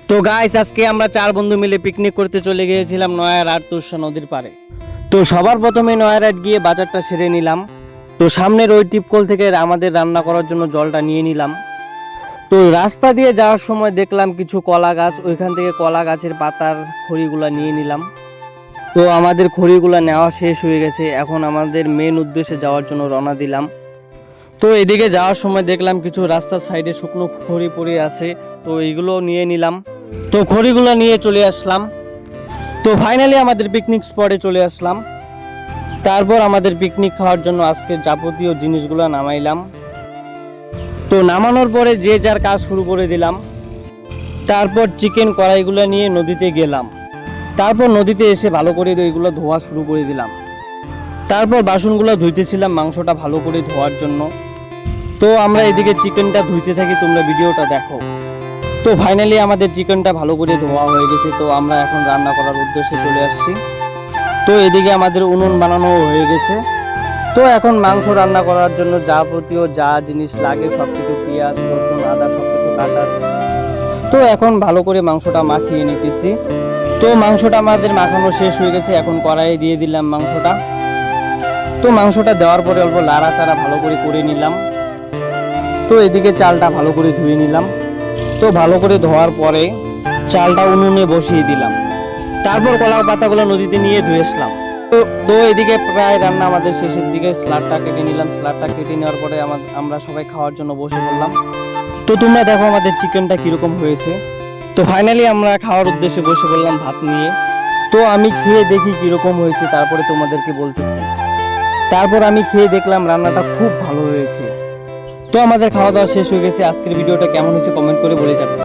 তো গাইস আজকে আমরা চার বন্ধু মিলে পিকনিক করতে চলে গিয়েছিলাম নয়ারহাট তুরসা নদীর পাড়ে। তো সবার প্রথমে নয়ারহাট গিয়ে বাজারটা সেরে নিলাম। তো সামনের ওই টিপকল থেকে আমাদের রান্না করার জন্য জলটা নিয়ে নিলাম। তো রাস্তা দিয়ে যাওয়ার সময় দেখলাম কিছু কলা গাছ, ওইখান থেকে কলা গাছের পাতার খড়িগুলা নিয়ে নিলাম। তো আমাদের খড়িগুলা নেওয়া শেষ হয়ে গেছে, এখন আমাদের মেন উদ্দেশ্যে যাওয়ার জন্য রওনা দিলাম। তো এদিকে যাওয়ার সময় দেখলাম কিছু রাস্তার সাইডে শুকনো খড়ি পড়ে আছে, তো এইগুলো নিয়ে নিলাম। তো খড়িগুলো নিয়ে চলে আসলাম। তো ফাইনালি আমাদের পিকনিক স্পটে চলে আসলাম। তারপর আমাদের পিকনিক খাওয়ার জন্য আজকে যাবতীয় জিনিসগুলো নামাইলাম। তো নামানোর পরে যে যার কাজ শুরু করে দিলাম। তারপর চিকেন কড়াইগুলো নিয়ে নদীতে গেলাম। তারপর নদীতে এসে ভালো করে এইগুলো ধোয়া শুরু করে দিলাম। তারপর বাসনগুলো ধুইতেছিলাম মাংসটা ভালো করে ধোয়ার জন্য। তো আমরা এদিকে চিকেনটা ধুইতে থাকি, তোমরা ভিডিওটা দেখো। তো ফাইনালি আমাদের চিকেনটা ভালো করে ধোয়া হয়ে গেছে, তো আমরা এখন রান্না করার উদ্দেশ্যে চলে আসছি। তো এদিকে আমাদের উনুন বানানো হয়ে গেছে। তো এখন মাংস রান্না করার জন্য যাবতীয় যা জিনিস লাগে সবকিছু, পেঁয়াজ রসুন আদা সবকিছু কাটার। তো এখন ভালো করে মাংসটা মাখিয়ে নিতেছি। তো মাংসটা আমাদের মাখানো শেষ হয়ে গেছে, এখন কড়াইয়ে দিয়ে দিলাম মাংসটা। তো মাংসটা দেওয়ার পরে অল্প লাড়াচাড়া ভালো করে নিলাম। তো এদিকে চালটা ভালো করে ধুয়ে নিলাম। তো ভালো করে ধোয়ার পরে চালটা উনুনে বসিয়ে দিলাম। তারপর কলা পাতাগুলো নদীতে নিয়ে ধুয়ে আসলাম। তো এদিকে প্রায় রান্না আমাদের শেষের দিকে, স্লাডটা কেটে নিলাম। স্লাডটা কেটে নেওয়ার পরে আমরা সবাই খাওয়ার জন্য বসে পড়লাম। তো তোমরা দেখো আমাদের চিকেনটা কিরকম হয়েছে। তো ফাইনালি আমরা খাওয়ার উদ্দেশ্যে বসে পড়লাম ভাত নিয়ে। তো আমি খেয়ে দেখি কিরকম হয়েছে, তারপরে তোমাদেরকে বলতেছি। তারপর আমি খেয়ে দেখলাম রান্নাটা খুব ভালো হয়েছে। তো আমাদের খাওয়া দাওয়া শেষ হয়ে গেছে। আজকের ভিডিওটা কেমন হয়েছে কমেন্ট করে বলে যাবে।